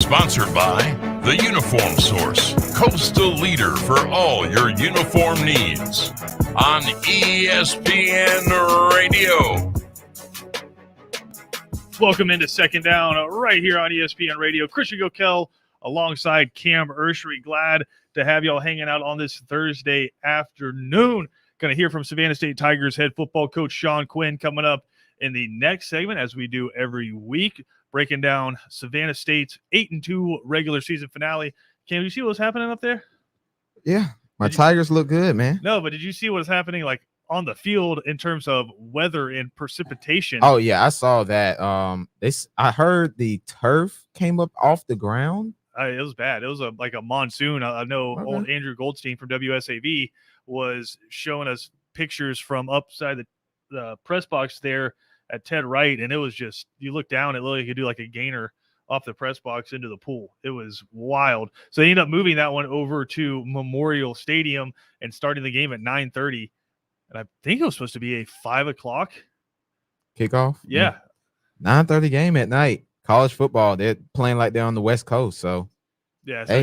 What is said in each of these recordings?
Sponsored by The Uniform Source, coastal leader for all your uniform needs on ESPN Radio. Welcome into Second Down right here on ESPN Radio. Christian Gokel alongside Cam Urshery. Glad to have y'all hanging out on this Thursday afternoon. Going to hear from Savannah State Tigers head football coach Sean Quinn coming up in the next segment, as we do every week, breaking down Savannah State's 8-2 regular season finale. Cam, did you see what was happening up there? Yeah, my Tigers look good, man. No, but did you see what was happening like on the field in terms of weather and precipitation? Oh yeah, I saw that. I heard the turf came up off the ground. It was bad. It was like a monsoon. I know old Andrew Goldstein from WSAV was showing us pictures from upside the press box there at Ted Wright, and it was just, you look down, it looked like you could do like a gainer off the press box into the pool. It was wild. So they ended up moving that one over to Memorial Stadium and starting the game at 9:30. And I think it was supposed to be a 5 o'clock kickoff. Yeah. 9:30 game at night. College football. They're playing like they're on the West Coast. So yeah. So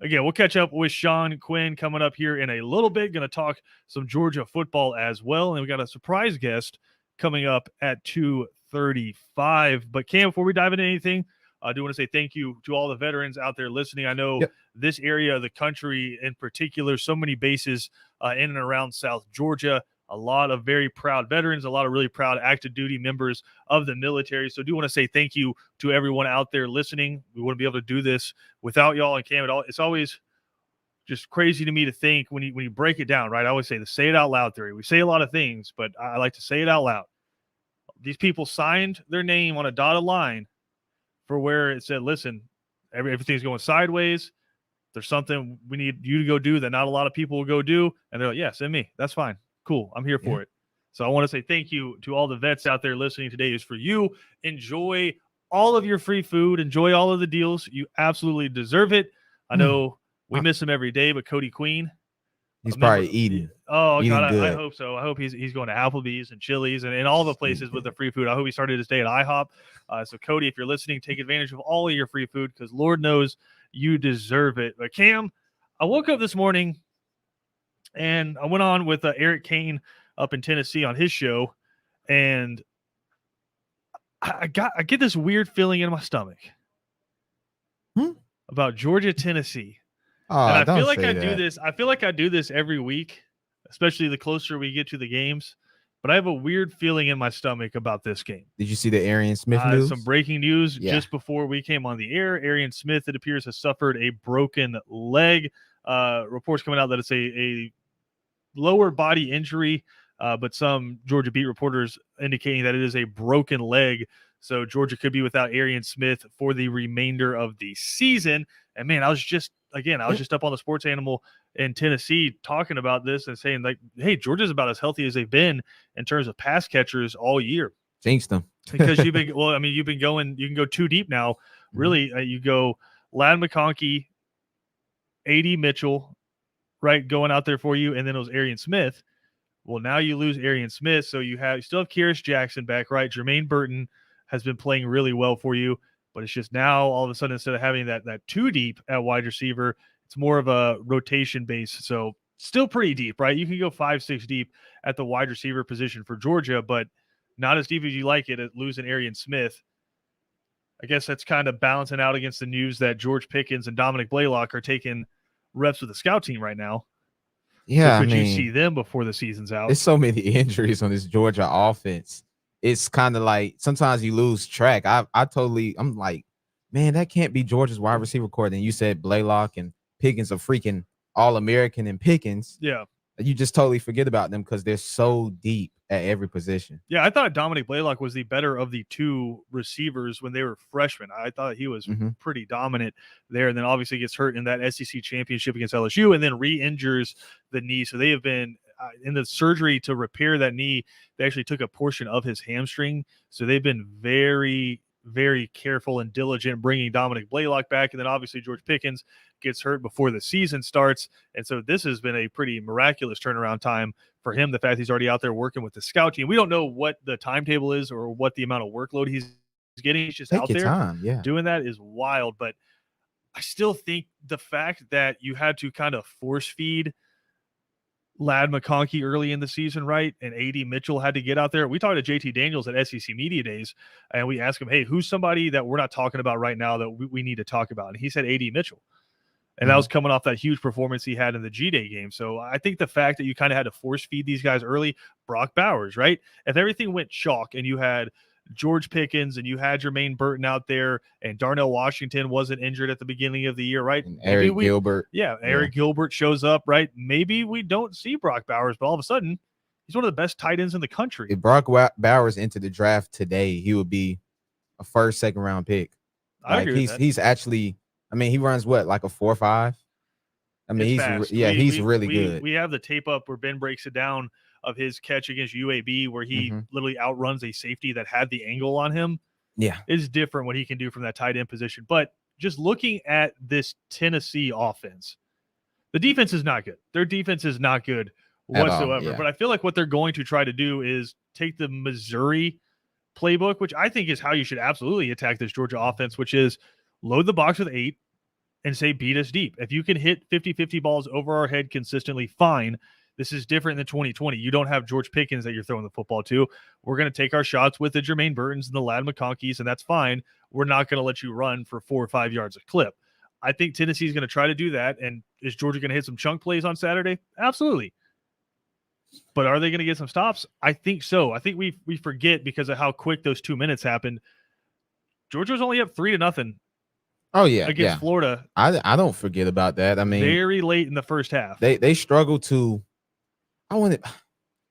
again, we'll catch up with Sean Quinn coming up here in a little bit. Going to talk some Georgia football as well. And we got a surprise guest coming up at 2:35. But Cam, before we dive into anything, I do want to say thank you to all the veterans out there listening. I know this area of the country in particular, so many bases in and around South Georgia, a lot of very proud veterans, a lot of really proud active duty members of the military. So I do want to say thank you to everyone out there listening. We wouldn't be able to do this without y'all and Cam at all. It's always just crazy to me to think when you break it down, right? I always say the say it out loud theory. We say a lot of things, but I like to say it out loud. These people signed their name on a dotted line for where it said, listen, everything's going sideways. There's something we need you to go do that not a lot of people will go do. And they're like, yeah, send me. That's fine. Cool. I'm here for it. So I want to say thank you to all the vets out there listening today. Is for you. Enjoy all of your free food. Enjoy all of the deals. You absolutely deserve it. I know we miss him every day, but Cody Queen, he's probably eating. Oh, eating God, good. I hope so. I hope he's going to Applebee's and Chili's and all the places with the free food. I hope he started his day at IHOP. So, Cody, if you're listening, take advantage of all of your free food because Lord knows you deserve it. But, Cam, I woke up this morning and I went on with Eric Kane up in Tennessee on his show, and I get this weird feeling in my stomach about Georgia, Tennessee. Oh, and I feel like I do this. I feel like I do this every week, especially the closer we get to the games. But I have a weird feeling in my stomach about this game. Did you see the Arian Smith news? Some breaking news just before we came on the air. Arian Smith, it appears, has suffered a broken leg. Reports coming out that it's a lower body injury, but some Georgia beat reporters indicating that it is a broken leg. So Georgia could be without Arian Smith for the remainder of the season. And, man, I was just up on the Sports Animal in Tennessee talking about this and saying, like, hey, Georgia's about as healthy as they've been in terms of pass catchers all year. Jinxed them. Because you've been going, you can go too deep now. Really, you go Ladd McConkey, A.D. Mitchell, right, going out there for you, and then it was Arian Smith. Well, now you lose Arian Smith, so you still have Kyrus Jackson back, right? Jermaine Burton has been playing really well for you. But it's just now all of a sudden, instead of having that too deep at wide receiver, it's more of a rotation base. So still pretty deep, right? You can go 5-6 deep at the wide receiver position for Georgia, but not as deep as you like it at losing Arian Smith. I guess that's kind of balancing out against the news that George Pickens and Dominic Blaylock are taking reps with the scout team right now. Yeah, so could you see them before the season's out? There's so many injuries on this Georgia offense. It's kind of like sometimes you lose track. I'm like, man, that can't be Georgia's wide receiver core. Then you said Blaylock and Pickens are freaking All-American and Pickens. Yeah. You just totally forget about them because they're so deep at every position. Yeah, I thought Dominic Blaylock was the better of the two receivers when they were freshmen. I thought he was pretty dominant there, and then obviously gets hurt in that SEC championship against LSU and then re-injures the knee. So they have been in the surgery to repair that knee. They actually took a portion of his hamstring. So they've been very, very careful and diligent bringing Dominic Blaylock back. And then obviously George Pickens gets hurt before the season starts. And so this has been a pretty miraculous turnaround time for him. The fact he's already out there working with the scout team. We don't know what the timetable is or what the amount of workload he's getting. He's just Take out your there time. Yeah. doing that is wild. But I still think the fact that you had to kind of force feed Lad McConkey early in the season, right? And AD Mitchell had to get out there. We talked to JT Daniels at SEC Media Days, and we asked him, hey, who's somebody that we're not talking about right now that we need to talk about? And he said AD Mitchell. And that was coming off that huge performance he had in the G-Day game. So I think the fact that you kind of had to force feed these guys early, Brock Bowers, right? If everything went chalk and you had George Pickens and you had Jermaine Burton out there and Darnell Washington wasn't injured at the beginning of the year, right? And Eric Gilbert. Yeah, Eric Gilbert shows up, right? Maybe we don't see Brock Bowers, but all of a sudden, he's one of the best tight ends in the country. If Brock Bowers entered the draft today, he would be a first, second round pick. I agree with that. He's actually, I mean, he runs what, like a 4.5? I mean, It's fast. He's really good. We have the tape up where Ben breaks it down of his catch against UAB where he literally outruns a safety that had the angle on him. Yeah. It's different what he can do from that tight end position. But just looking at this Tennessee offense, the defense is not good. Their defense is not good whatsoever. But I feel like what they're going to try to do is take the Missouri playbook, which I think is how you should absolutely attack this Georgia offense, which is load the box with 8 and say beat us deep. If you can hit 50-50 balls over our head consistently, fine. This is different than 2020. You don't have George Pickens that you're throwing the football to. We're going to take our shots with the Jermaine Burtons and the Lad McConkeys, and that's fine. We're not going to let you run for 4 or 5 yards a clip. I think Tennessee's going to try to do that. And is Georgia going to hit some chunk plays on Saturday? Absolutely. But are they going to get some stops? I think so. I think we forget because of how quick those 2 minutes happened. Georgia was only up 3-0. Oh yeah, against Florida. I don't forget about that. I mean, very late in the first half. They struggled to.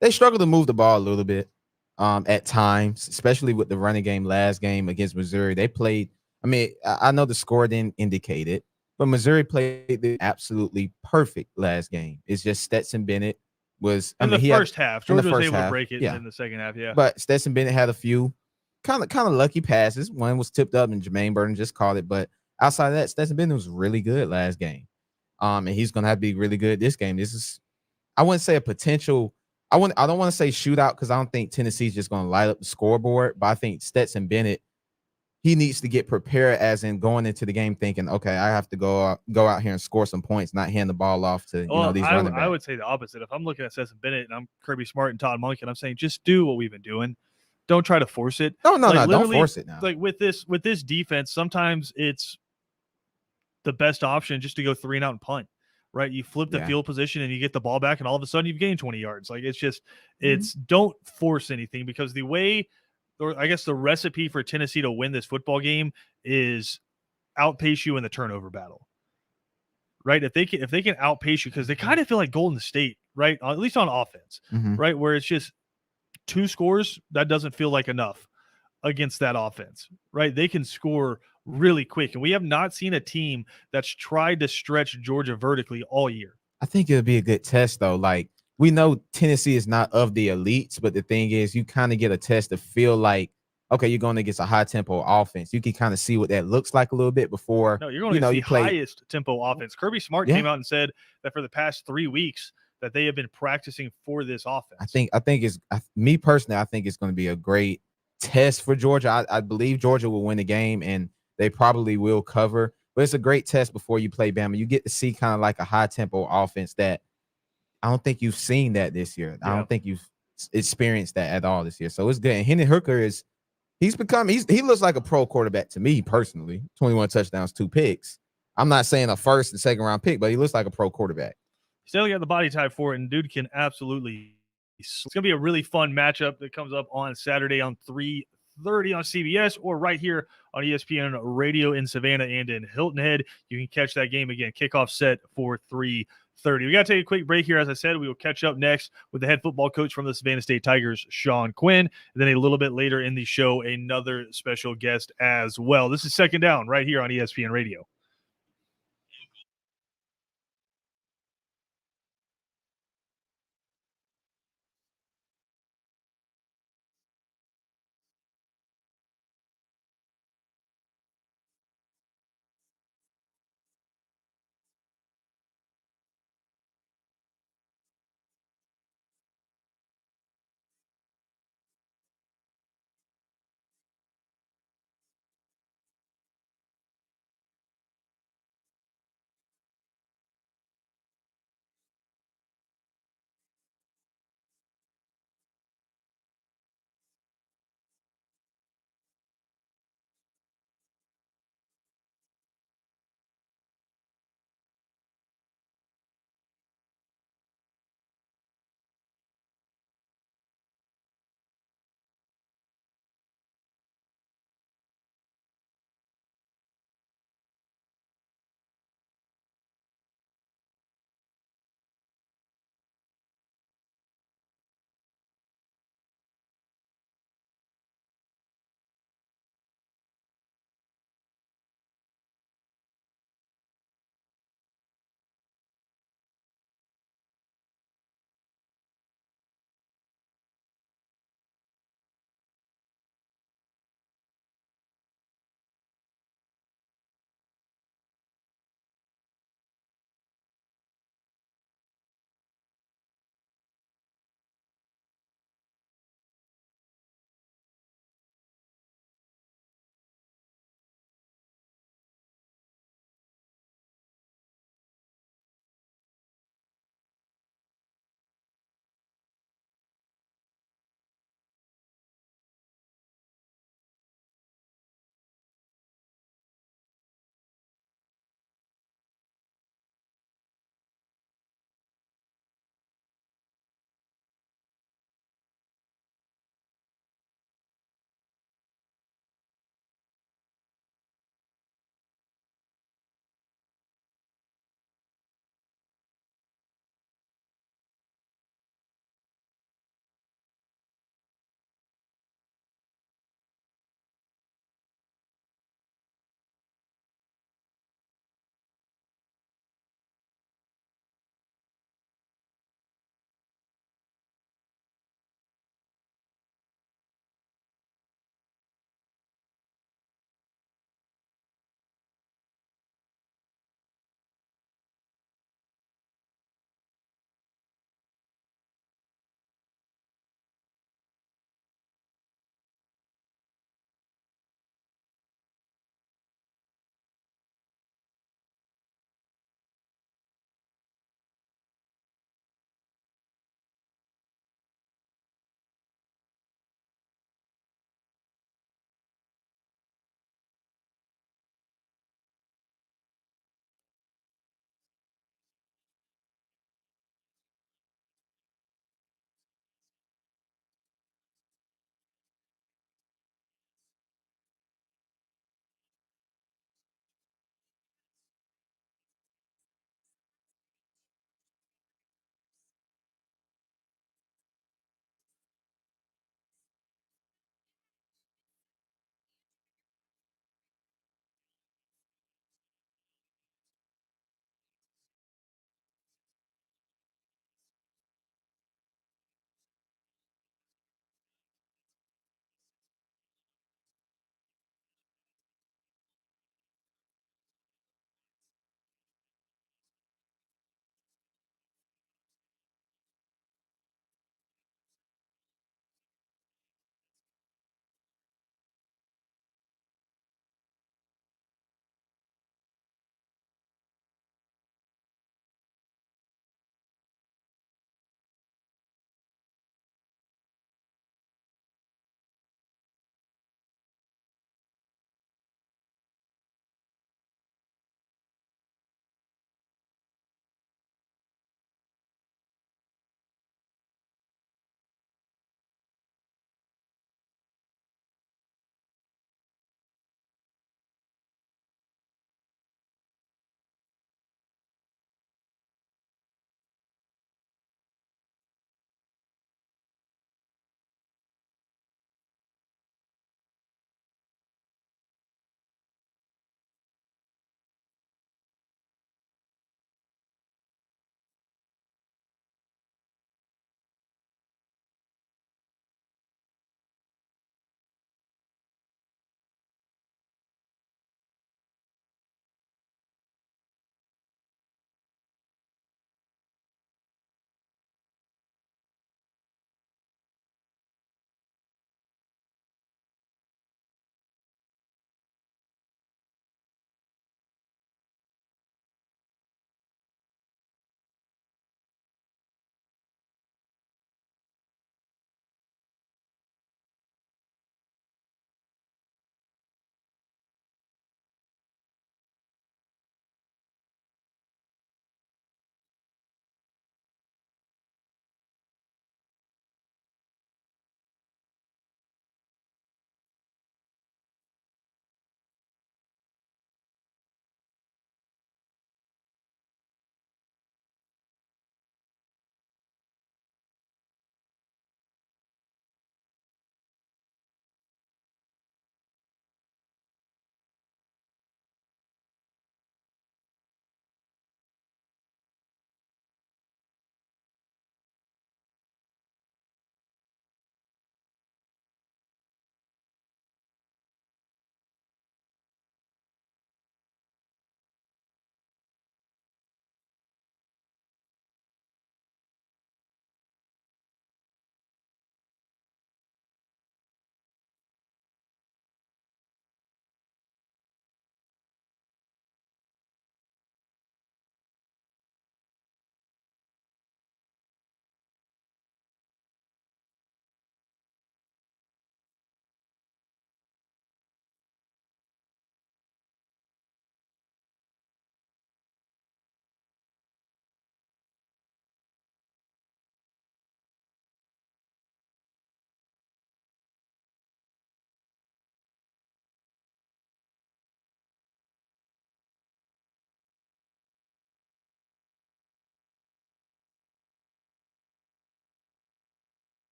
They struggled to move the ball a little bit at times, especially with the running game last game against Missouri. They played. I mean, I know the score didn't indicate it, but Missouri played the absolutely perfect last game. It's just Stetson Bennett was in the first half. Georgia was able to break it in the second half. Yeah, but Stetson Bennett had a few kind of lucky passes. One was tipped up, and Jermaine Burton just called it, but. Outside of that, Stetson Bennett was really good last game. And he's gonna have to be really good this game. This is, I wouldn't say a potential. I don't want to say shootout because I don't think Tennessee's just gonna light up the scoreboard. But I think Stetson Bennett, he needs to get prepared as in going into the game thinking, okay, I have to go out here and score some points, not hand the ball off to these running backs. I would say the opposite. If I'm looking at Stetson Bennett and I'm Kirby Smart and Todd Monken, I'm saying just do what we've been doing. Don't try to force it. No, don't force it now. Like with this defense, sometimes it's the best option just to go 3 and out and punt, right? You flip the field position and you get the ball back and all of a sudden you've gained 20 yards. Like it's just, don't force anything because the way, or I guess the recipe for Tennessee to win this football game is outpace you in the turnover battle, right? If they can outpace you, because they kind of feel like Golden State, right? At least on offense, right? Where it's just 2 scores, that doesn't feel like enough against that offense, right? They can score really quick. And we have not seen a team that's tried to stretch Georgia vertically all year. I think it'll be a good test, though. Like, we know Tennessee is not of the elites, but the thing is, you kind of get a test to feel like, okay, you're going against a high-tempo offense. You can kind of see what that looks like a little bit before. No, you're going to see highest tempo offense. Kirby Smart came out and said that for the past 3 weeks that they have been practicing for this offense. I think it's me personally, I think it's going to be a great test for Georgia. I believe Georgia will win the game, and they probably will cover, but it's a great test before you play Bama. You get to see kind of like a high tempo offense that I don't think you've seen that this year. I don't think you've experienced that at all this year. So it's good. And Hendon Hooker he looks like a pro quarterback to me personally. 21 touchdowns, 2 picks. I'm not saying a first and second round pick, but he looks like a pro quarterback. He's definitely got the body type for it, and dude can absolutely. It's going to be a really fun matchup that comes up on Saturday on 3:30 on CBS or right here on ESPN Radio in Savannah and in Hilton Head. You can catch that game again. Kickoff set for 3:30. We got to take a quick break here. As I said, we will catch up next with the head football coach from the Savannah State Tigers, Sean Quinn. And then a little bit later in the show, another special guest as well. This is Second Down right here on ESPN Radio.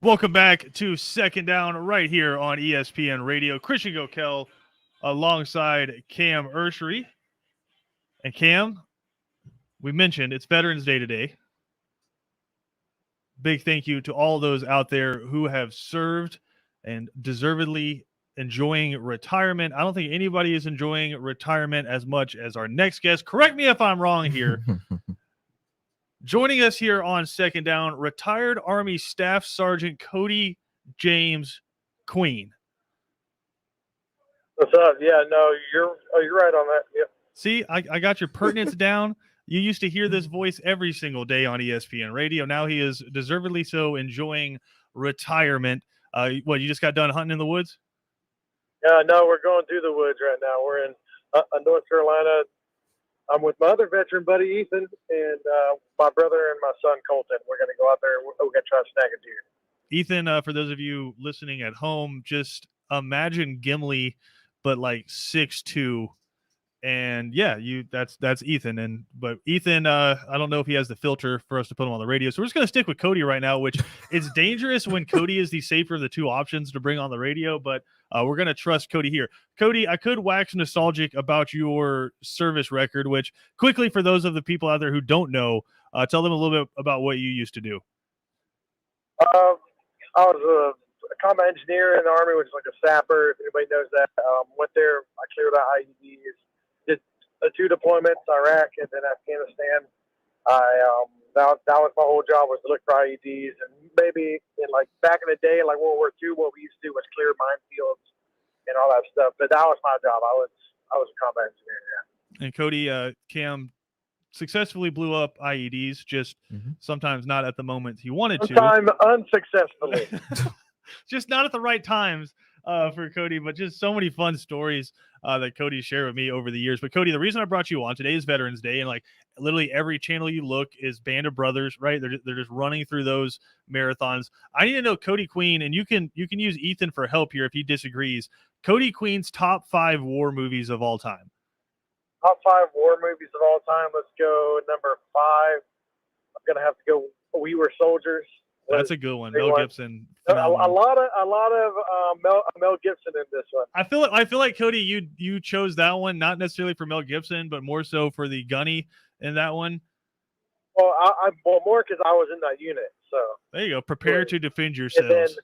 Welcome back to Second Down right here on ESPN Radio. Christian Gokel alongside Cam Urshery. And Cam, we mentioned it's Veterans Day today. Big thank you to all those out there who have served and deservedly enjoying retirement. I don't think anybody is enjoying retirement as much as our next guest. Correct me if I'm wrong here. Joining us here on Second Down, retired Army Staff Sergeant Cody James Queen. What's up? Yeah, no, you're right on that. Yep. See, I got your pertinence down. You used to hear this voice every single day on ESPN Radio. Now he is deservedly so enjoying retirement. You just got done hunting in the woods? No, we're going through the woods right now. We're in North Carolina. I'm with my other veteran buddy, Ethan, and my brother and my son, Colton. We're going to go out there. We're going to try to snag a deer. Ethan, for those of you listening at home, just imagine Gimli, but like 6'2". And yeah, that's Ethan. But Ethan, I don't know if he has the filter for us to put him on the radio. So we're just going to stick with Cody right now, which it's dangerous when Cody is the safer of the two options to bring on the radio. But we're going to trust Cody here. Cody, I could wax nostalgic about your service record, which quickly for those of the people out there who don't know, tell them a little bit about what you used to do. I was a combat engineer in the Army, which is like a sapper, if anybody knows that. Went there, I cleared out IEDs, did 2 deployments, Iraq and then Afghanistan. That was my whole job, was to look for IEDs. And maybe in like back in the day, like World War II, what we used to do was clear minefields and all that stuff. But that was my job. I was a combat engineer, yeah. And Cody, Cam successfully blew up IEDs, just sometimes not at the moment he wanted to. Sometimes unsuccessfully. Just not at the right times for Cody, but just so many fun stories that Cody shared with me over the years. But Cody, the reason I brought you on today is Veterans Day, and like literally every channel you look is Band of Brothers, right? They're just running through those marathons. I need to know Cody Queen, and you can use Ethan for help here if he disagrees. Cody Queen's top 5 war movies of all time. Top 5 war movies of all time. Let's go number 5. I'm gonna have to go We Were Soldiers. That's a good one. Mel Gibson. A lot of Mel Gibson in this one. I feel like Cody, you chose that one not necessarily for Mel Gibson, but more so for the gunny in that one. Well, more because I was in that unit. So there you go. Prepare to defend yourselves.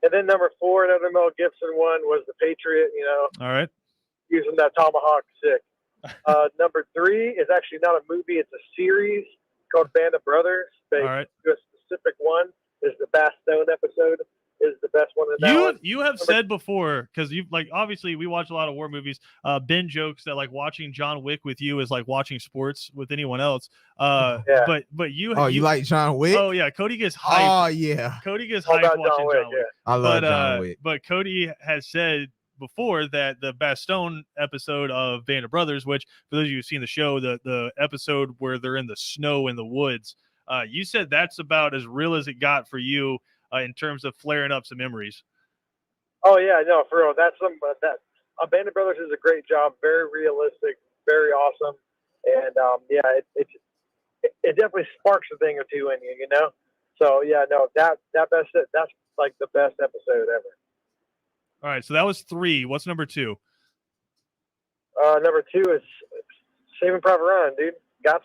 And then number 4, another Mel Gibson one was The Patriot. All right. Using that tomahawk sick. Number 3 is actually not a movie; it's a series called Band of Brothers. All right. A specific one is the Bastogne episode is the best one in that one. You have said before, because you like obviously we watch a lot of war movies. Ben jokes that like watching John Wick with you is like watching sports with anyone else. But you like John Wick? Oh yeah, Cody gets hyped. Oh yeah, Cody gets hyped watching John Wick. Yeah. I love John Wick. But Cody has said before that the Bastogne episode of Band of Brothers, which for those of you who've seen the show, the episode where they're in the snow in the woods, you said that's about as real as it got for you in terms of flaring up some memories. Oh yeah, no, for real. That's Band of Brothers is a great job, very realistic, very awesome, and it definitely sparks a thing or two in you, So yeah, no, that's like the best episode ever. All right, so that was 3. What's number 2? Number 2 is Saving Private Ryan, dude. Gotcha.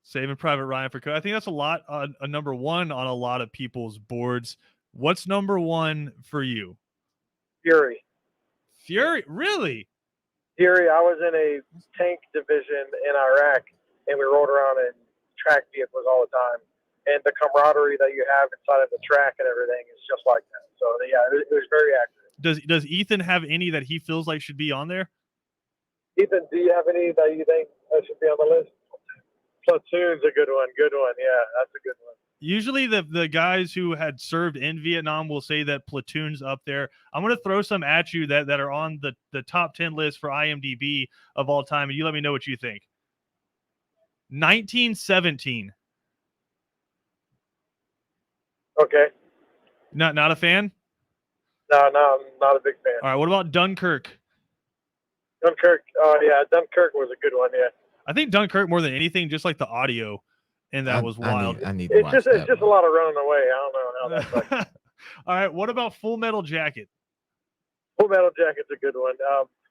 Saving Private Ryan for Cody. I think that's a number 1 on a lot of people's boards. What's number 1 for you? Fury, really? Fury. I was in a tank division in Iraq, and we rolled around in track vehicles all the time. And the camaraderie that you have inside of the track and everything is just like that. So yeah, it was very accurate. Does Ethan have any that he feels like should be on there? Ethan, do you have any that you think should be on the list? Platoon's a good one. Good one. Yeah, that's a good one. Usually the guys who had served in Vietnam will say that Platoon's up there. I'm going to throw some at you that are on the top 10 list for IMDb of all time, and you let me know what you think. 1917. Okay. Not a fan? No, I'm not a big fan. All right, what about Dunkirk? Dunkirk, yeah, Dunkirk was a good one, yeah. I think Dunkirk more than anything, just like the audio and that was wild. I need to watch It's that just a one. lot of running away. I don't know how that's like. All right, what about Full Metal Jacket? Full Metal Jacket's a good one.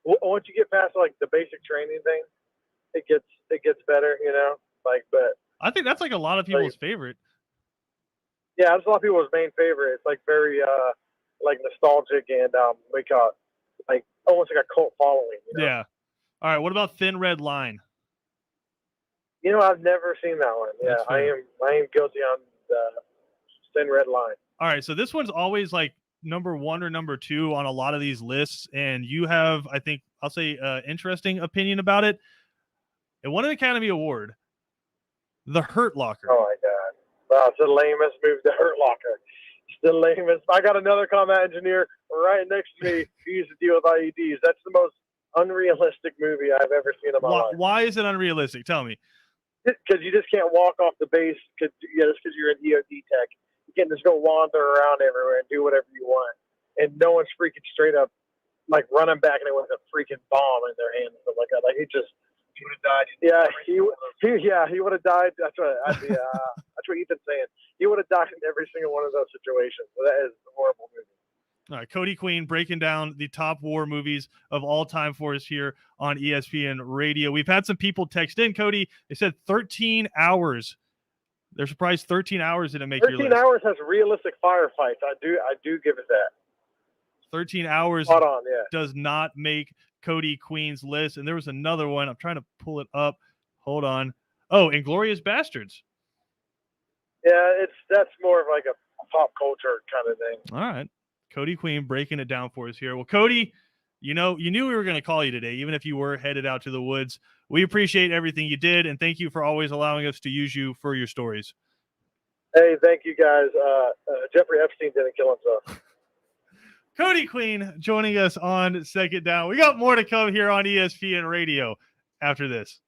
Once you get past like the basic training thing, it gets better, you know. Like, but I think that's like a lot of people's favorite. yeah, it's a lot of people's main favorite. It's like very like nostalgic and we call it like almost like a cult following. You know? Yeah. All right, what about Thin Red Line? You know, I've never seen that one. Yeah, That's fair. I am guilty on the Thin Red Line. All right, so this one's always like number 1 or number 2 on a lot of these lists, and you have, I think, I'll say, interesting opinion about it. It won an Academy Award. The Hurt Locker. Oh my god, wow, it's the lamest movie, The Hurt Locker. It's the lamest. I got another combat engineer right next to me who used to deal with IEDs. That's the most unrealistic movie I've ever seen in my life. Why is it unrealistic? Tell me. Because you just can't walk off the base. Just because you're an EOD tech, you can't just go wander around everywhere and do whatever you want. And no one's freaking straight up like running back and with a freaking bomb in their hand and stuff like that. Like he would have died. Yeah, he would have died. That's what Ethan's saying. He would have died in every single one of those situations. So that is a horrible movie. All right, Cody Queen breaking down the top war movies of all time for us here on ESPN Radio. We've had some people text in, Cody. They said 13 hours. They're surprised 13 hours didn't make your list. 13 hours has realistic firefights. I do give it that. 13 hours Spot on, yeah. does not make Cody Queen's list. And there was another one. I'm trying to pull it up. Hold on. Oh, Inglourious Bastards. Yeah, that's more of like a pop culture kind of thing. All right. Cody Queen breaking it down for us here. Well, Cody, you knew we were going to call you today, even if you were headed out to the woods. We appreciate everything you did, and thank you for always allowing us to use you for your stories. Hey, thank you guys. Jeffrey Epstein didn't kill himself. Cody Queen joining us on Second Down. We got more to come here on ESPN Radio after this.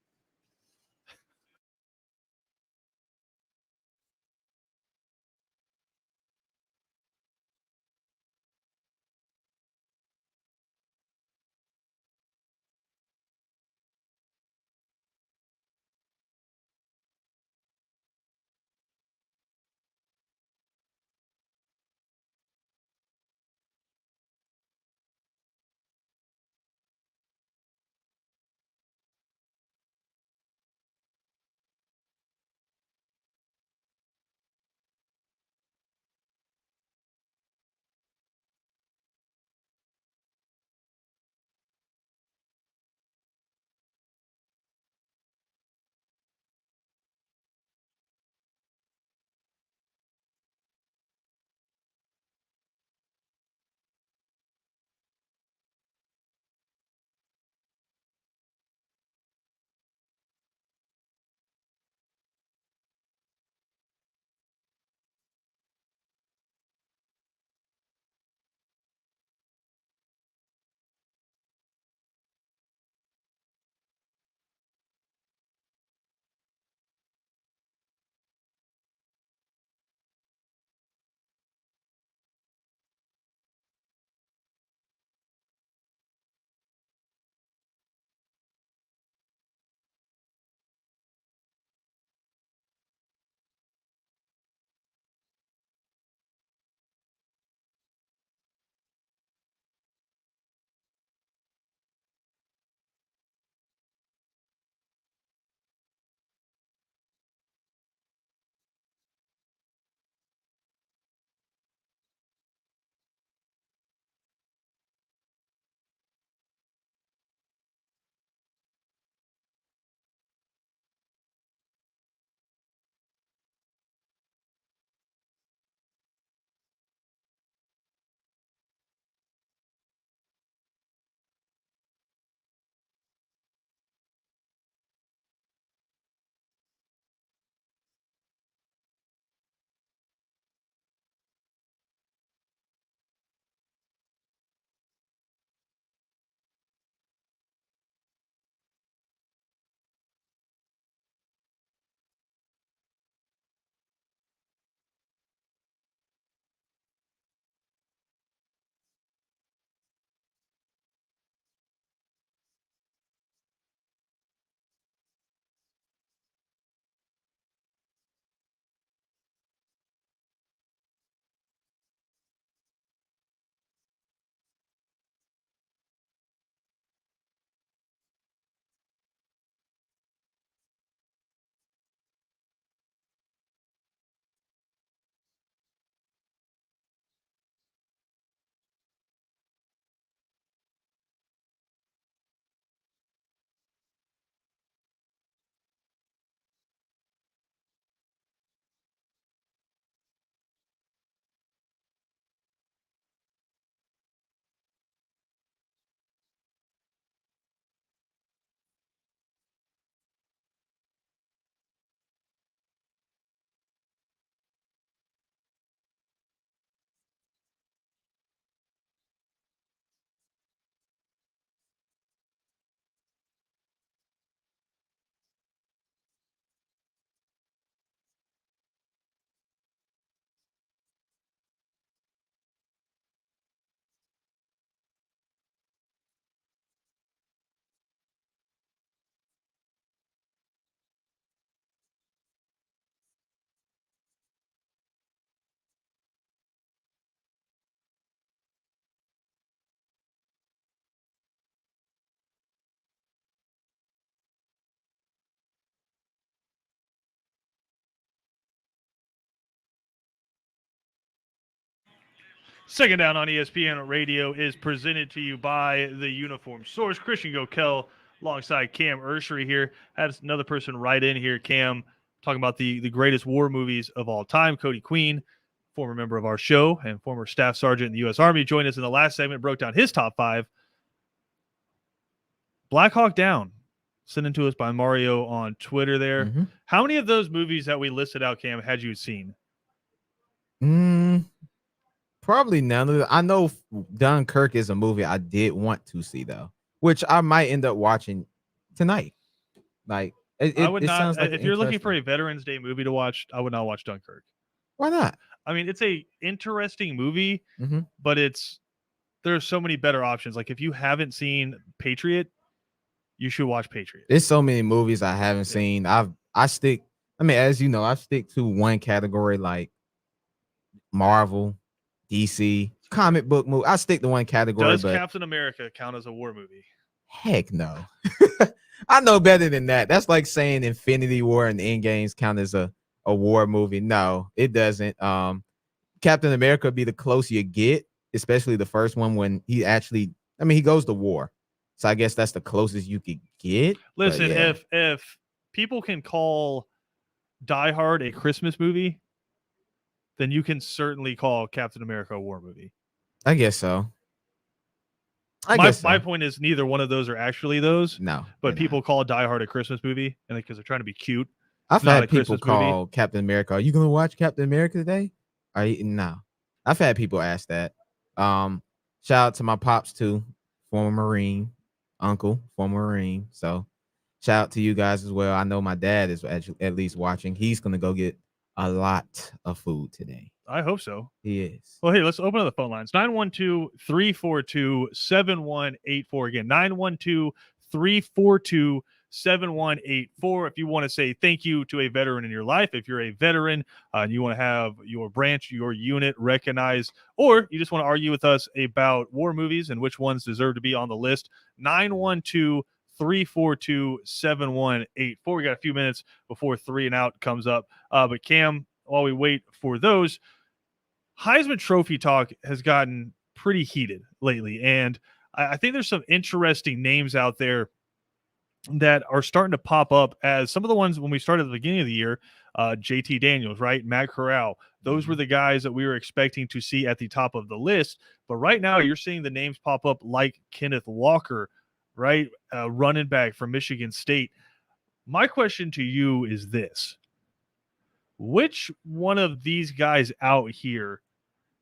Second Down on ESPN Radio is presented to you by the Uniform Source. Christian Gokel alongside Cam Urshery here. Had another person write in here, Cam, talking about the greatest war movies of all time. Cody Queen, former member of our show and former staff sergeant in the U.S. Army, joined us in the last segment, broke down his top 5. Black Hawk Down, sent in to us by Mario on Twitter there. Mhm. How many of those movies that we listed out, Cam, had you seen? Probably none of them. I know Dunkirk is a movie I did want to see though, which I might end up watching tonight. Like I would it not. sounds like If you're looking for a interesting. Veterans Day movie to watch, I would not watch Dunkirk. Why not? I mean, it's a interesting movie, Mm-hmm. but there's so many better options. Like if you haven't seen Patriot, you should watch Patriot. There's so many movies I haven't seen. I stick. I mean, as you know, I stick to one category like Marvel, DC, comic book movie. I stick to one category. Does but Captain America count as a war movie? heck no. I know better than that. That's like saying Infinity War and Endgames count as a war movie. No, it doesn't. Captain America would be the close you get, especially the first one when he goes to war. So I guess that's the closest you could get. Listen, yeah. if people can call Die Hard a Christmas movie, then you can certainly call Captain America a war movie. I guess so. My point is neither one of those are actually those. No, but people call Die Hard a Christmas movie, and because they're trying to be cute. I've not had a people Christmas call movie. Captain America. Are you gonna watch Captain America today? No. I've had people ask that. Shout out to my pops too, former Marine, uncle, former Marine. So shout out to you guys as well. I know my dad is at least watching. He's gonna go get a lot of food today. I hope so. He is. Well, hey, let's open up the phone lines. 912-342-7184. Again, 912-342-7184. If you want to say thank you to a veteran in your life, if you're a veteran and you want to have your branch, your unit recognized, or you just want to argue with us about war movies and which ones deserve to be on the list, 912-342-7184. We got a few minutes before 3 and Out comes up. But Cam, while we wait for those, Heisman Trophy talk has gotten pretty heated lately, and I think there's some interesting names out there that are starting to pop up as some of the ones when we started at the beginning of the year, JT Daniels, right? Matt Corral. Those were the guys that we were expecting to see at the top of the list. But right now you're seeing the names pop up like Kenneth Walker, right? Running back from Michigan State. My question to you is this. Which one of these guys out here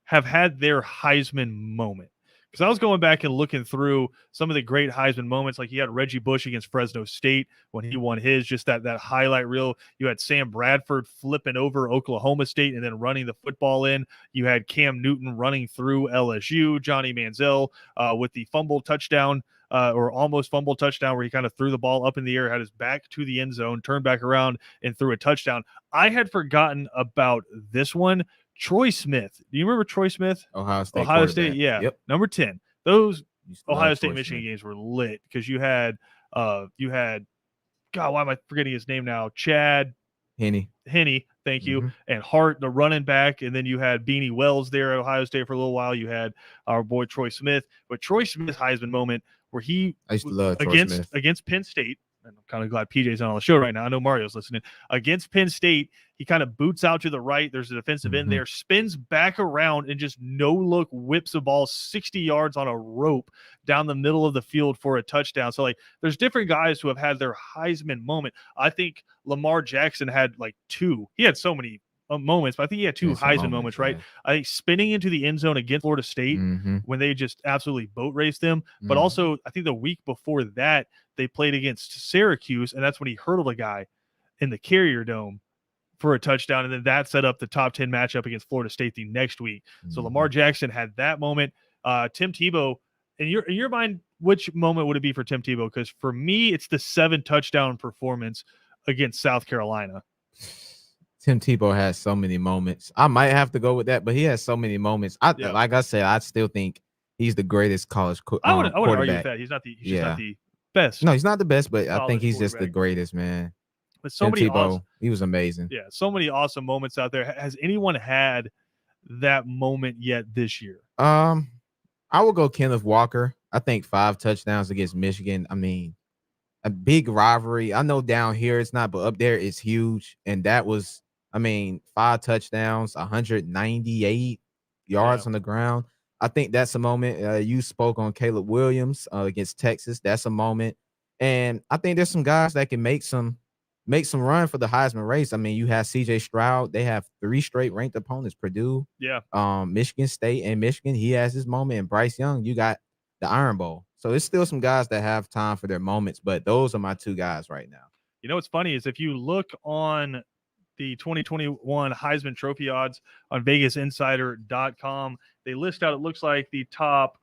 have had their Heisman moment? Because I was going back and looking through some of the great Heisman moments. Like you had Reggie Bush against Fresno State when he won his, just that highlight reel. You had Sam Bradford flipping over Oklahoma State and then running the football in. You had Cam Newton running through LSU, Johnny Manziel with the fumble touchdown or almost fumble touchdown where he kind of threw the ball up in the air, had his back to the end zone, turned back around and threw a touchdown. I had forgotten about this one. Troy Smith. Do you remember Troy Smith? Ohio State, yeah. Yep. Number 10. Those Used to love Ohio State Troy Michigan Smith. games were lit because you had God, why am I forgetting his name now? Chad Henne, thank you, Mm-hmm. and Hart, the running back, and then you had Beanie Wells there at Ohio State for a little while. You had our boy Troy Smith, but Troy Smith's Heisman moment where he I used to love Troy Smith. against Penn State. And I'm kind of glad PJ's on the show right now. I know Mario's listening. Against Penn State, he kind of boots out to the right. There's a defensive end there, spins back around, and just no-look whips a ball 60 yards on a rope down the middle of the field for a touchdown. So, like, there's different guys who have had their Heisman moment. I think Lamar Jackson had, like, 2. He had so many moments, but I think he had 2 Heisman moments, right? Yeah. I think spinning into the end zone against Florida State when they just absolutely boat raced them. But also, I think the week before that, they played against Syracuse, and that's when he hurdled a guy in the Carrier Dome for a touchdown, and then that set up the top 10 matchup against Florida State the next week. So Lamar Jackson had that moment. Tim Tebow, in your mind, which moment would it be for Tim Tebow? Because for me, it's the 7 touchdown performance against South Carolina. Tim Tebow has so many moments. I might have to go with that, but he has so many moments. Like I said, I still think he's the greatest college I would argue with quarterback. that. He's just not the best. No, he's not the best, but I think he's just the quarterback. greatest, man. But so Tim many Tebow, he was amazing. Yeah, so many awesome moments out there. Has anyone had that moment yet this year? I will go Kenneth Walker. I think 5 touchdowns against Michigan. I mean, a big rivalry. I know down here it's not, but up there it's huge. And that was, I mean, 5 touchdowns, 198 yards on the ground. I think that's a moment. You spoke on Caleb Williams against Texas. That's a moment. And I think there's some guys that can make some run for the Heisman race. I mean, you have CJ Stroud. They have 3 straight ranked opponents: Purdue, Michigan State, and Michigan. He has his moment. And Bryce Young, you got the Iron Bowl. So there's still some guys that have time for their moments, but those are my 2 guys right now. You know what's funny is if you look on the 2021 Heisman Trophy odds on VegasInsider.com, they list out, it looks like, the top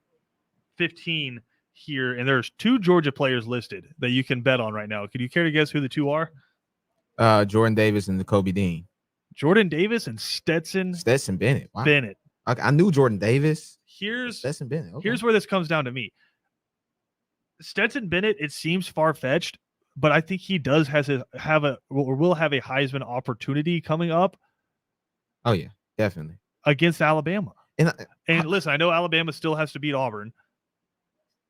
15 here, and there's 2 Georgia players listed that you can bet on right now. Could you care to guess who the 2 are? Jordan Davis and Kobe Dean. Jordan Davis and Stetson Bennett. Wow. Bennett. I knew Jordan Davis. Here's Stetson Bennett. Okay. Here's where this comes down to me. Stetson Bennett, it seems far-fetched, but I think he does will have a Heisman opportunity coming up. Oh yeah, definitely against Alabama. And listen, I know Alabama still has to beat Auburn.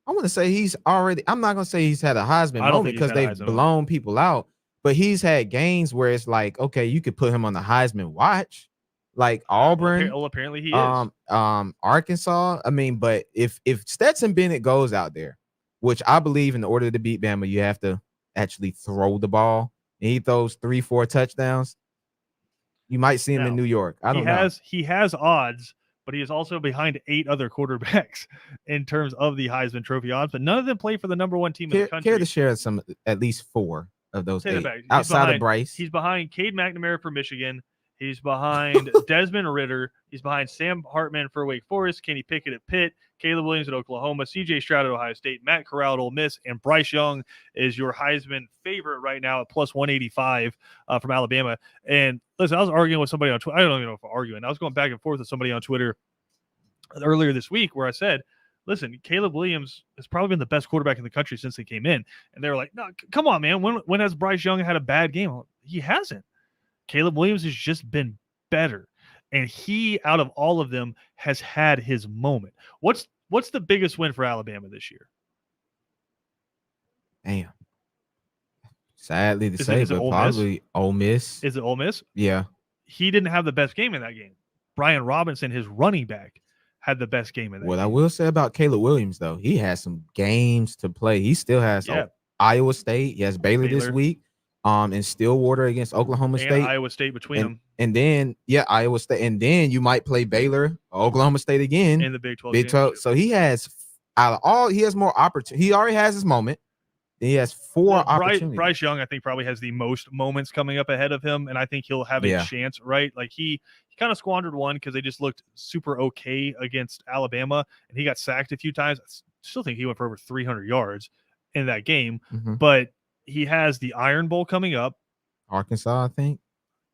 I want to say he's already. I'm not gonna say he's had a Heisman moment because they've blown people out, but he's had games where it's like, okay, you could put him on the Heisman watch, like Auburn. Well, apparently he is. Arkansas. I mean, but if Stetson Bennett goes out there, which I believe in order to beat Bama, you have to actually throw the ball, and he throws 3-4 touchdowns, you might see him in New York. I don't know. He has odds, but he is also behind 8 other quarterbacks in terms of the Heisman Trophy odds, but none of them play for the number 1 team in the country. Care to share at least 4 of those 8 outside of Bryce. He's behind Cade McNamara for Michigan. He's behind Desmond Ridder. He's behind Sam Hartman for Wake Forest, Kenny Pickett at Pitt, Caleb Williams at Oklahoma, CJ Stroud at Ohio State, Matt Corral at Ole Miss, and Bryce Young is your Heisman favorite right now at plus 185 from Alabama. And listen, I was arguing with somebody on Twitter. I don't even know if I'm arguing. I was going back and forth with somebody on Twitter earlier this week where I said, listen, Caleb Williams has probably been the best quarterback in the country since he came in. And they were like, no, come on, man. When has Bryce Young had a bad game? He hasn't. Caleb Williams has just been better. And he, out of all of them, has had his moment. What's the biggest win for Alabama this year? Damn. Sadly to say, but probably Ole Miss. Is it Ole Miss? Yeah. He didn't have the best game in that game. Brian Robinson, his running back, had the best game in that game. I will say about Caleb Williams, though, he has some games to play. He still has Iowa State. He has Baylor this week. In Stillwater against Oklahoma State. Iowa State between them. And then, Iowa State. And then you might play Baylor, Oklahoma State again. In the Big 12. So he has, he has more opportunity. He already has his moment. He has 4 opportunities. Bryce Young, I think, probably has the most moments coming up ahead of him, and I think he'll have a chance, right? Like he kind of squandered one because they just looked super okay against Alabama, and he got sacked a few times. I still think he went for over 300 yards in that game, but he has the Iron Bowl coming up. Arkansas, I think.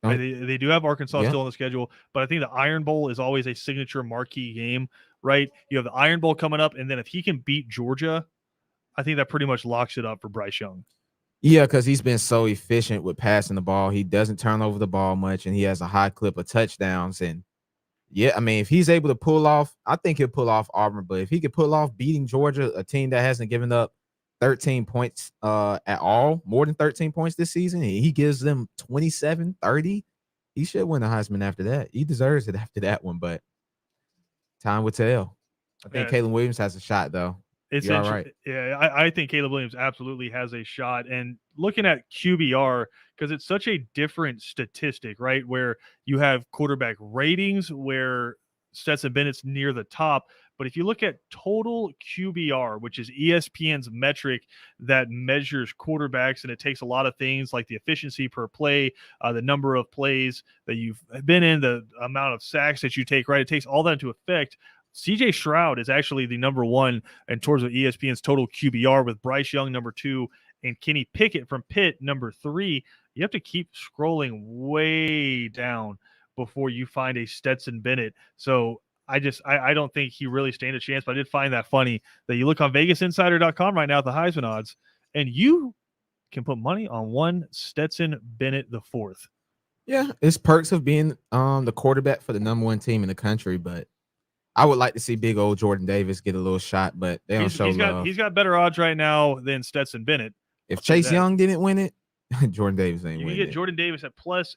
They do have Arkansas still on the schedule, but I think the Iron Bowl is always a signature marquee game, right? You have the Iron Bowl coming up, and then if he can beat Georgia, I think that pretty much locks it up for Bryce Young. Yeah, because he's been so efficient with passing the ball. He doesn't turn over the ball much, and he has a high clip of touchdowns. And, I mean, if he's able to pull off, I think he'll pull off Auburn. But if he could pull off beating Georgia, a team that hasn't given up 13 points at all, more than 13 points this season, and he gives them 27, 30, he should win the Heisman after that. He deserves it after that one, but time will tell. I think Caleb Williams has a shot, though. It's right. Yeah, I think Caleb Williams absolutely has a shot. And looking at QBR, because it's such a different statistic, right, where you have quarterback ratings where Stetson Bennett's near the top. But if you look at total QBR, which is ESPN's metric that measures quarterbacks, and it takes a lot of things like the efficiency per play, the number of plays that you've been in, the amount of sacks that you take, right? It takes all that into effect. CJ Stroud is actually the number 1 in terms of ESPN's total QBR, with Bryce Young number 2 and Kenny Pickett from Pitt number 3. You have to keep scrolling way down before you find a Stetson Bennett. So I don't think he really stands a chance, but I did find that funny that you look on VegasInsider.com right now at the Heisman odds, and you can put money on one Stetson Bennett the 4th. Yeah, it's perks of being the quarterback for the #1 team in the country, but I would like to see big old Jordan Davis get a little shot, but they don't show love. He's got better odds right now than Stetson Bennett. If Chase Young didn't win it, Jordan Davis ain't winning. You can get Jordan Davis at plus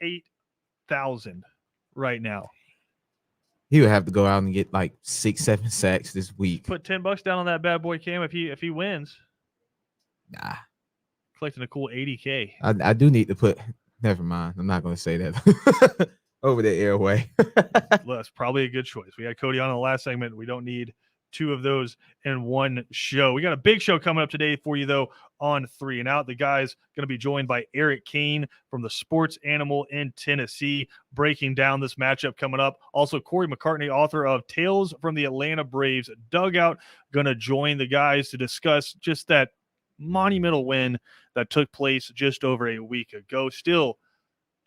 8,000 right now. He would have to go out and get like 6-7 sacks this week. Put $10 down on that bad boy, Cam. If he wins, nah, collecting a cool $80K. I do need to put. Never mind. I'm not going to say that over the airway. Well, that's probably a good choice. We had Cody on in the last segment. We don't need two of those in one show. We got a big show coming up today for you, though, on 3 and Out. The guy's going to be joined by Eric Kane from the Sports Animal in Tennessee, breaking down this matchup coming up. Also, Corey McCartney, author of Tales from the Atlanta Braves Dugout, going to join the guys to discuss just that monumental win that took place just over a week ago. Still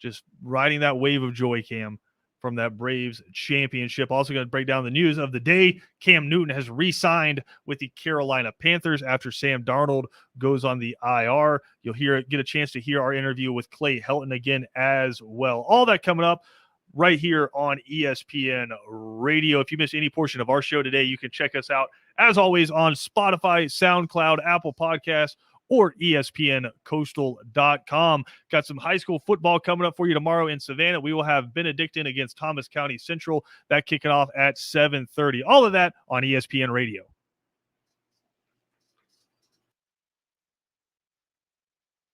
just riding that wave of joy, Cam, from that Braves championship. Also going to break down the news of the day. Cam Newton has re-signed with the Carolina Panthers after Sam Darnold goes on the IR. You'll get a chance to hear our interview with Clay Helton again as well. All that coming up right here on ESPN Radio. If you missed any portion of our show today, you can check us out, as always, on Spotify, SoundCloud, Apple Podcasts, or ESPNCoastal.com. Got some high school football coming up for you tomorrow in Savannah. We will have Benedictine against Thomas County Central. That kicking off at 7:30. All of that on ESPN Radio.